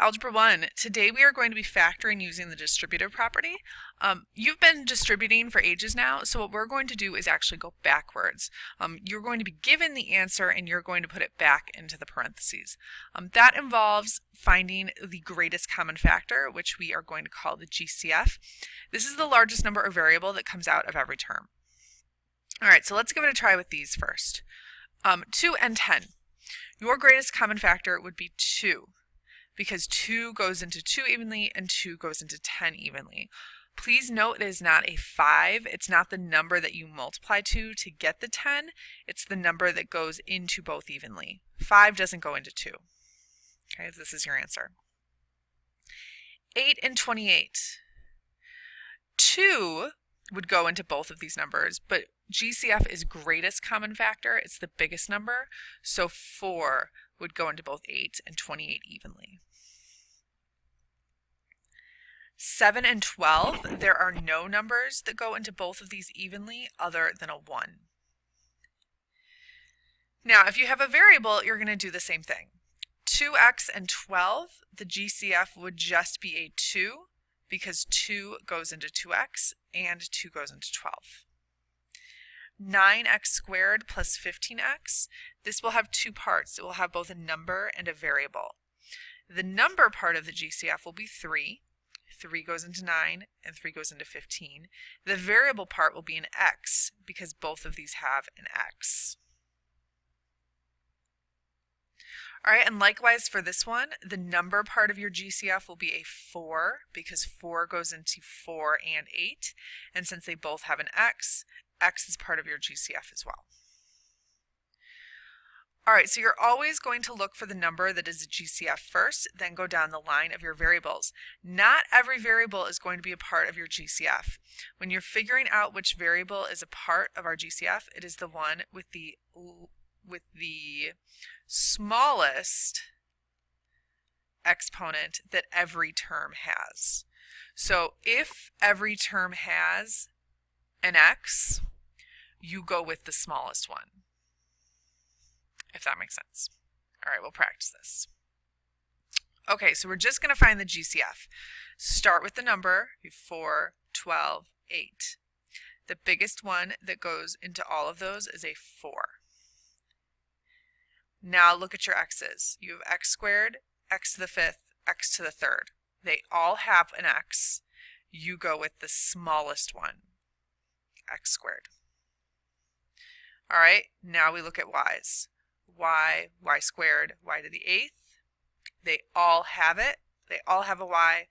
Algebra 1. Today we are going to be factoring using the distributive property. You've been distributing for ages now, so what we're going to do is actually go backwards. You're going to be given the answer and you're going to put it back into the parentheses. That involves finding the greatest common factor, which we are going to call the GCF. This is the largest number or variable that comes out of every term. All right, so let's give it a try with these first. 2 and 10. Your greatest common factor would be 2. Because 2 goes into 2 evenly and 2 goes into 10 evenly. Please note it is not a 5. It's not the number that you multiply to get the 10. It's the number that goes into both evenly. 5 doesn't go into 2. Okay, this is your answer. 8 and 28. 2 would go into both of these numbers, but GCF is greatest common factor. It's the biggest number, so 4 would go into both 8 and 28 evenly. 7 and 12, there are no numbers that go into both of these evenly other than a 1. Now, if you have a variable, you're going to do the same thing. 2x and 12, the GCF would just be a 2 because 2 goes into 2x and 2 goes into 12. 9x squared plus 15x, this will have two parts. It will have both a number and a variable. The number part of the GCF will be 3. 3 goes into 9 and 3 goes into 15. The variable part will be an x because both of these have an x. All right, and likewise for this one, the number part of your GCF will be a 4 because 4 goes into 4 and 8. And since they both have an x is part of your GCF as well. All right, so you're always going to look for the number that is a GCF first, then go down the line of your variables. Not every variable is going to be a part of your GCF. When you're figuring out which variable is a part of our GCF, it is the one with the smallest exponent that every term has. So if every term has an x, you go with the smallest one, if that makes sense. All right, we'll practice this. Okay, so we're just going to find the GCF. Start with the number 4, 12, 8. The biggest one that goes into all of those is a 4. Now look at your x's. You have x squared, x to the 5th, x to the 3rd. They all have an x. You go with the smallest one, x squared. All right, now we look at y's. Y squared, y to the 8th. They all have it. They all have a y.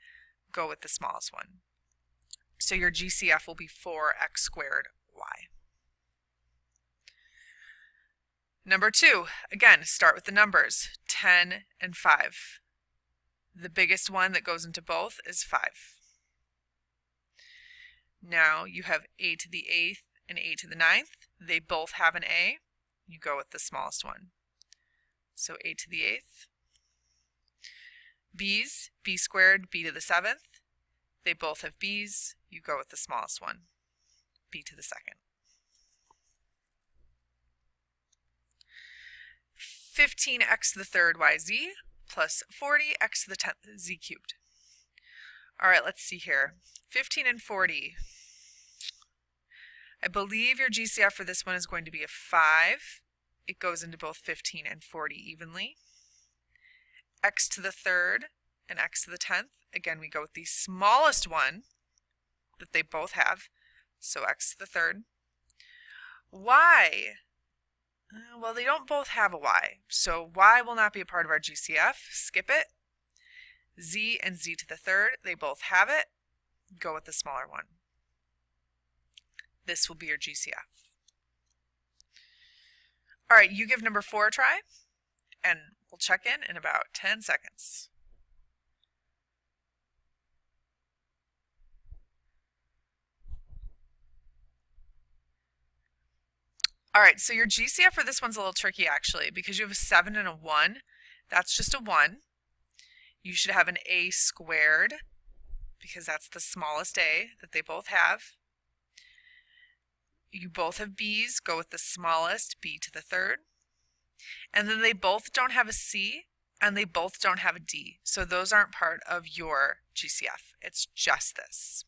Go with the smallest one. So your GCF will be 4x squared y. Number 2, again, start with the numbers, 10 and 5. The biggest one that goes into both is 5. Now you have a to the 8th and a to the 9th. They both have an a. You go with the smallest one. So a to the 8th. B's, b squared, b to the 7th. They both have b's. You go with the smallest one, b to the 2nd. 15x to the 3rd yz plus 40x to the 10th z cubed. All right, let's see here. 15 and 40. I believe your GCF for this one is going to be a 5. It goes into both 15 and 40 evenly. X to the 3rd and x to the 10th. Again, we go with the smallest one that they both have. So x to the 3rd. Y. Well, they don't both have a y. So y will not be a part of our GCF. Skip it. Z and z to the 3rd. They both have it. Go with the smaller one. This will be your GCF. All right, you give number 4 a try, and we'll check in about 10 seconds. All right, so your GCF for this one's a little tricky actually, because you have a 7 and a 1. That's just a 1. You should have an a squared, because that's the smallest a that they both have. You both have b's, go with the smallest, b to the 3rd. And then they both don't have a c, and they both don't have a D. So those aren't part of your GCF. It's just this.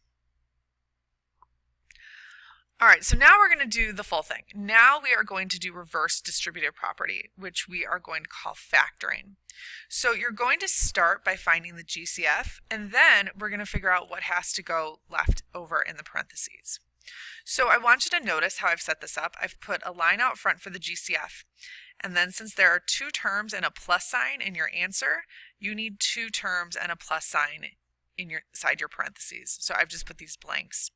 All right, so now we're going to do the full thing. Now we are going to do reverse distributive property, which we are going to call factoring. So you're going to start by finding the GCF, and then we're going to figure out what has to go left over in the parentheses. So I want you to notice how I've set this up. I've put a line out front for the GCF, and then since there are two terms and a plus sign in your answer, you need two terms and a plus sign inside your parentheses. So I've just put these blanks.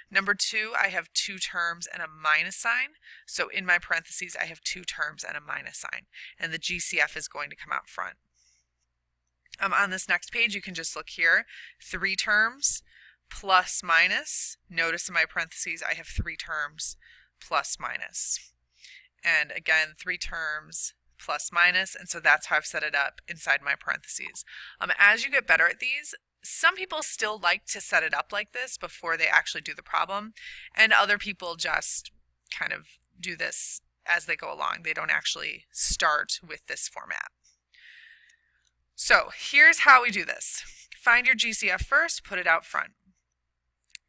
Number 2, I have two terms and a minus sign. So in my parentheses, I have two terms and a minus sign. And the GCF is going to come out front. On this next page, you can just look here. 3 terms plus minus. Notice in my parentheses, I have 3 terms plus minus. And again, 3 terms plus minus. And so that's how I've set it up inside my parentheses. As you get better at these, some people still like to set it up like this before they actually do the problem, and other people just kind of do this as they go along. They don't actually start with this format. So here's how we do this. Find your GCF first, put it out front.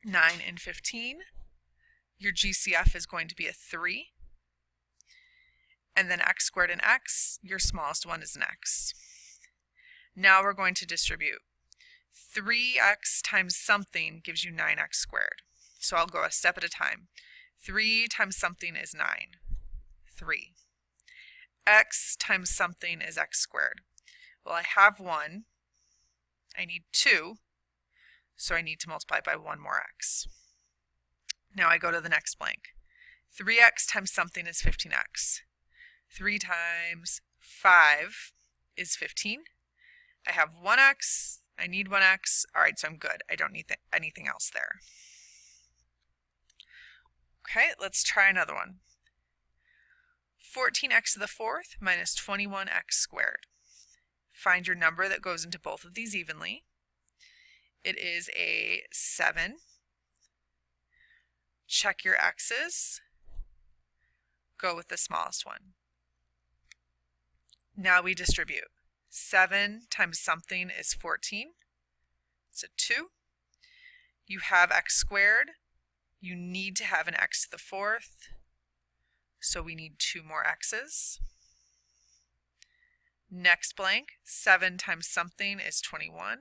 9 and 15. Your GCF is going to be a 3. And then x squared and x, your smallest one is an x. Now we're going to distribute. 3x times something gives you 9x squared. So I'll go a step at a time. 3 times something is 9. 3. X times something is x squared. Well, I have 1. I need 2. So I need to multiply by 1 more x. Now I go to the next blank. 3x times something is 15x. 3 times 5 is 15. I have 1x. I need 1x. All right, so I'm good. I don't need anything else there. Okay, let's try another one. 14x to the 4th minus 21x squared. Find your number that goes into both of these evenly. It is a 7. Check your x's. Go with the smallest one. Now we distribute. 7 times something is 14. It's a 2. You have x squared. You need to have an x to the 4th. So we need 2 more x's. Next blank, 7 times something is 21.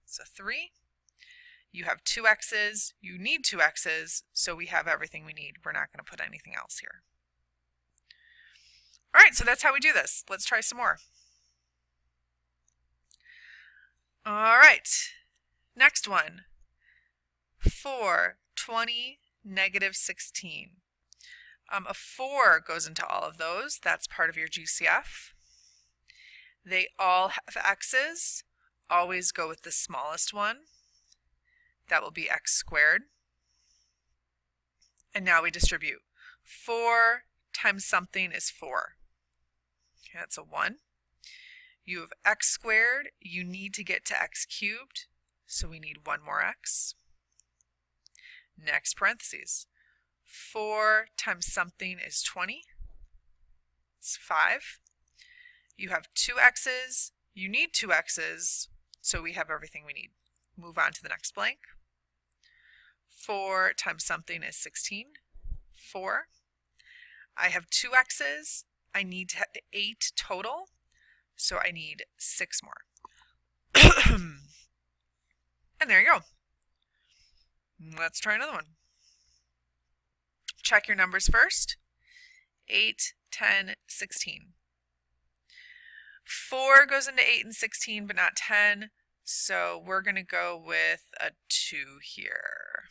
It's a 3. You have 2 x's. You need 2 x's. So we have everything we need. We're not going to put anything else here. All right, so that's how we do this. Let's try some more. All right, next one. 4, 20, negative 16. A 4 goes into all of those. That's part of your GCF. They all have x's. Always go with the smallest one. That will be x squared. And now we distribute. 4 times something is 4. Okay, that's a 1. You have x squared. You need to get to x cubed, so we need 1 more x. Next parentheses. 4 times something is 20. It's 5. You have 2 x's. You need 2 x's, so we have everything we need. Move on to the next blank. 4 times something is 16. 4. I have 2 x's. I need to have 8 total, so I need 6 more. And there you go. Let's try another one. Check your numbers first. 8, 10, 16. 4 goes into 8 and 16, but not 10, so we're going to go with a 2 here.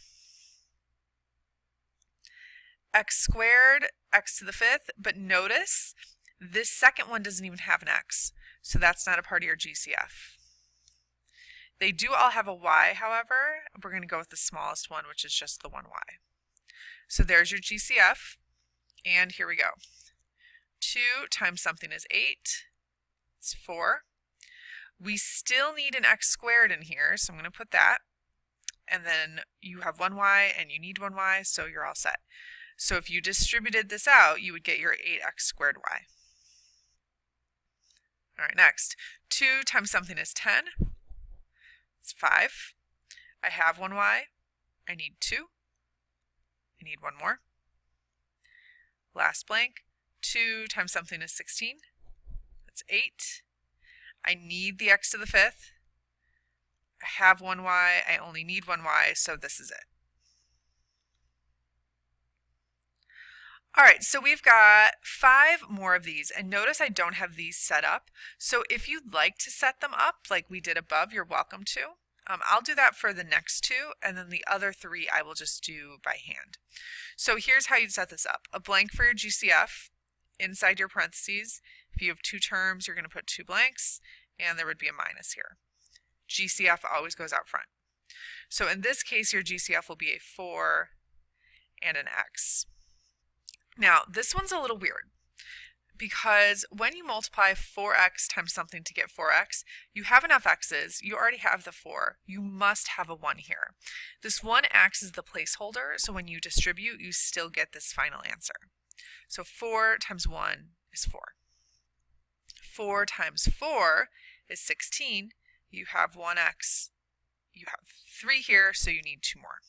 X squared, x to the 5th, but notice this second one doesn't even have an x, so that's not a part of your GCF. They do all have a y, however. We're going to go with the smallest one, which is just the 1y. So there's your GCF, and here we go. 2 times something is 8. It's 4. We still need an x squared in here, so I'm going to put that. And then you have 1y and you need 1y, so you're all set. So if you distributed this out, you would get your 8x squared y. All right, next. 2 times something is 10. It's 5. I have 1y. I need 2. I need 1 more. Last blank. 2 times something is 16. That's 8. I need the x to the 5th. I have 1y. I only need 1y, so this is it. All right, so we've got 5 more of these, and notice I don't have these set up. So if you'd like to set them up like we did above, you're welcome to. I'll do that for the next 2, and then the other 3 I will just do by hand. So here's how you'd set this up. A blank for your GCF inside your parentheses. If you have 2 terms, you're going to put 2 blanks, and there would be a minus here. GCF always goes out front. So in this case, your GCF will be a 4 and an x. Now, this one's a little weird because when you multiply 4x times something to get 4x, you have enough x's, you already have the 4, you must have a 1 here. This 1 acts as the placeholder, so when you distribute, you still get this final answer. So 4 times 1 is 4. 4 times 4 is 16. You have 1x, you have 3 here, so you need 2 more.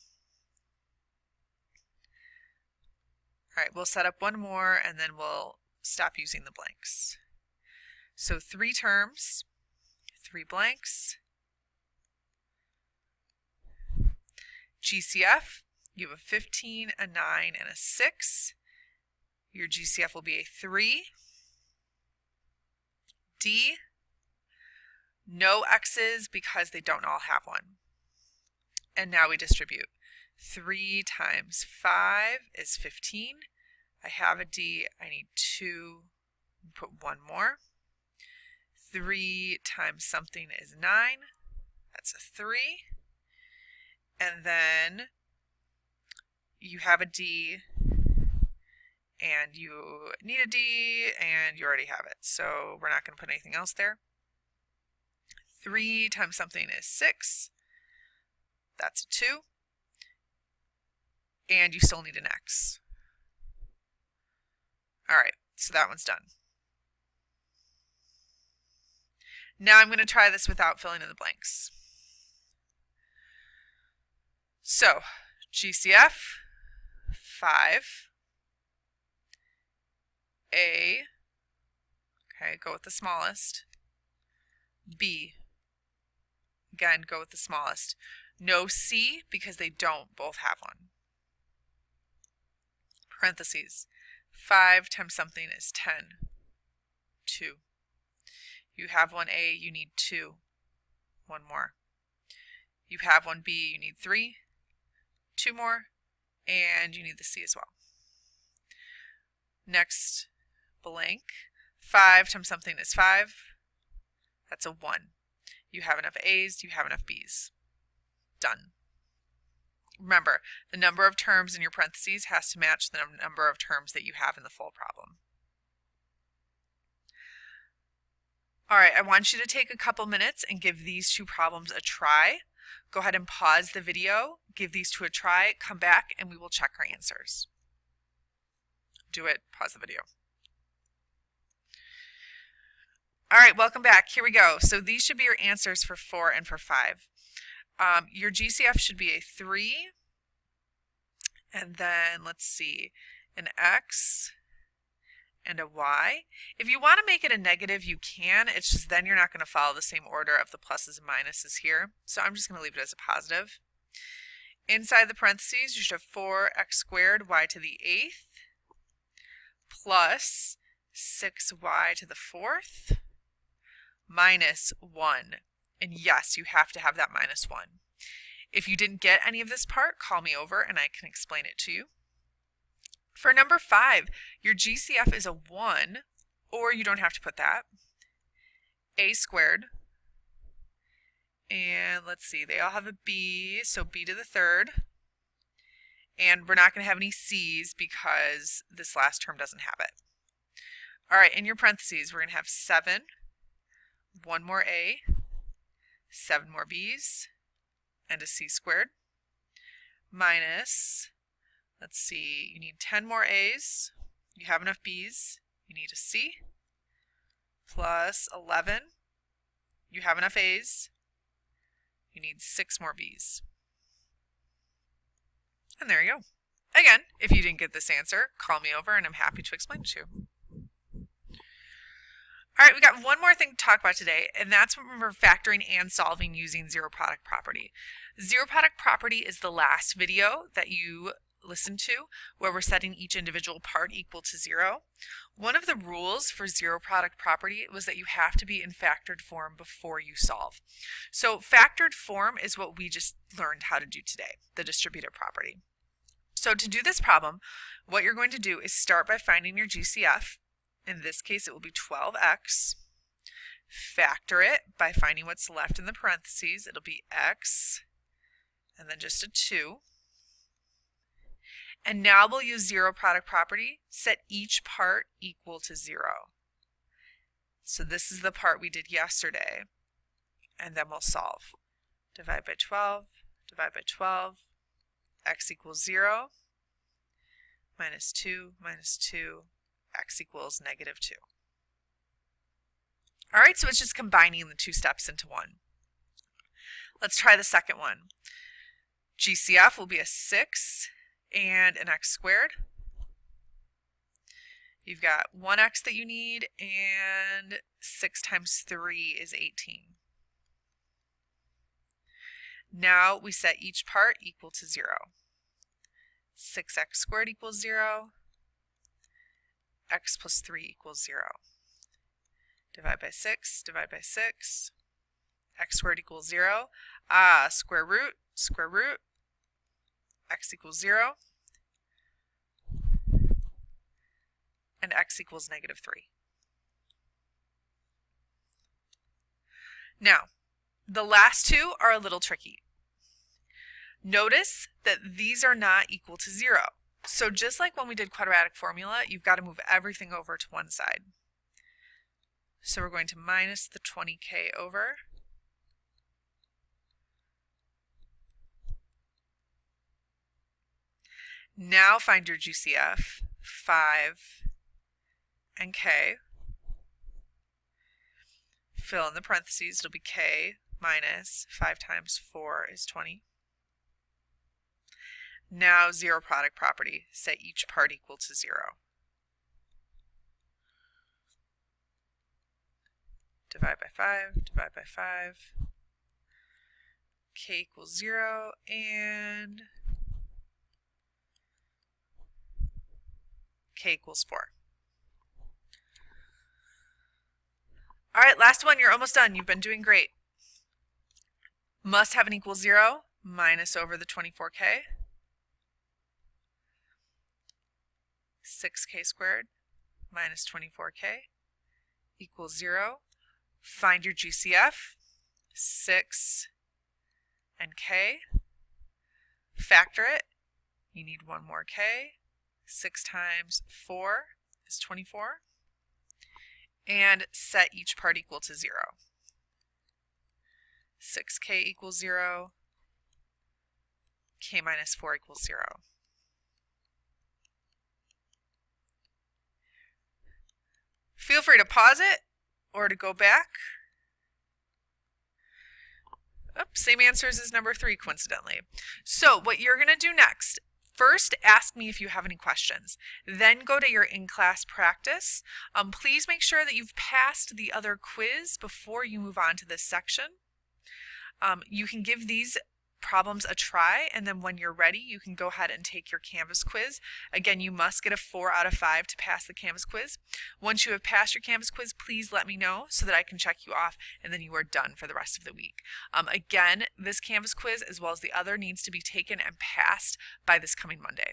All right, we'll set up 1 more and then we'll stop using the blanks. So 3 terms, 3 blanks. GCF, you have a 15, a 9, and a 6. Your GCF will be a 3. D, no x's because they don't all have 1. And now we distribute. 3 times 5 is 15. I have a D, I need 2, put 1 more. 3 times something is 9, that's a 3. And then you have a D, and you need a D, and you already have it. So we're not going to put anything else there. 3 times something is 6, that's a 2. And you still need an x. All right, so that one's done. Now I'm going to try this without filling in the blanks. So GCF, 5, A, okay, go with the smallest, B, again, go with the smallest. No C because they don't both have 1. Parentheses, 5 times something is 10, 2. You have 1A, you need 2, 1 more. You have 1B, you need 3, 2 more, and you need the C as well. Next blank, 5 times something is 5, that's a 1. You have enough A's, you have enough B's. Done. Remember, the number of terms in your parentheses has to match the number of terms that you have in the full problem. All right, I want you to take a couple minutes and give these 2 problems a try. Go ahead and pause the video, give these 2 a try, come back, and we will check our answers. Do it, pause the video. All right, welcome back. Here we go. So these should be your answers for 4 and for 5. Your GCF should be a 3, and then let's see, an x and a y. If you want to make it a negative, you can. It's just then you're not going to follow the same order of the pluses and minuses here. So I'm just going to leave it as a positive. Inside the parentheses, you should have 4x squared y to the 8th plus 6y to the 4th minus 1. And yes, you have to have that minus 1. If you didn't get any of this part, call me over and I can explain it to you. For number 5, your GCF is a 1, or you don't have to put that. A squared. And let's see, they all have a B, so B to the 3rd. And we're not going to have any C's because this last term doesn't have it. All right, in your parentheses, we're going to have 7, 1 more A, 7 more B's, and a C squared, minus, let's see, you need 10 more A's, you have enough B's, you need a C, plus 11, You have enough A's. You need 6 more B's. And there you go. Again, if you didn't get this answer, call me over and I'm happy to explain it to you. All right, we got one more thing to talk about today, and that's when we're factoring and solving using zero product property. Zero product property is the last video that you listened to, where we're setting each individual part equal to 0. One of the rules for zero product property was that you have to be in factored form before you solve. So factored form is what we just learned how to do today, the distributive property. So to do this problem, what you're going to do is start by finding your GCF. In this case, it will be 12x. Factor it by finding what's left in the parentheses. It'll be x and then just a 2. And now we'll use zero product property, set each part equal to 0. So this is the part we did yesterday, and then we'll solve. Divide by 12, divide by 12, x equals 0, minus 2, minus 2, x equals negative 2. All right, so it's just combining the two steps into one. Let's try the second one. GCF will be a 6 and an x squared. You've got 1x that you need, and 6 times 3 is 18. Now we set each part equal to 0. 6x squared equals 0. X plus 3 equals 0. Divide by 6, divide by 6. X squared equals 0. Square root, x equals 0. And x equals negative 3. Now, the last two are a little tricky. Notice that these are not equal to 0. So just like when we did quadratic formula, you've got to move everything over to one side. So we're going to minus the 20k over. Now find your GCF, 5 and k. Fill in the parentheses, it'll be k minus 5 times 4 is 20. Now zero product property, set each part equal to 0. Divide by 5, divide by 5. K equals 0 and k equals 4. All right, last one, you're almost done. You've been doing great. Must have an equal 0, minus over the 24k. 6k squared minus 24k equals 0. Find your GCF, 6 and k. Factor it. You need one more k. 6 times 4 is 24. And set each part equal to 0. 6k equals 0. K minus 4 equals 0. Feel free to pause it or to go back. Oops, same answers as number 3, coincidentally. So what you're going to do next, first ask me if you have any questions. Then go to your in-class practice. Please make sure that you've passed the other quiz before you move on to this section. You can give these problems a try, and then when you're ready, you can go ahead and take your Canvas quiz. Again, you must get a 4 out of 5 to pass the Canvas quiz. Once you have passed your Canvas quiz, please let me know so that I can check you off, and then you are done for the rest of the week. Again, this Canvas quiz, as well as the other, needs to be taken and passed by this coming Monday.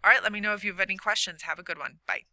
All right, let me know if you have any questions. Have a good one. Bye.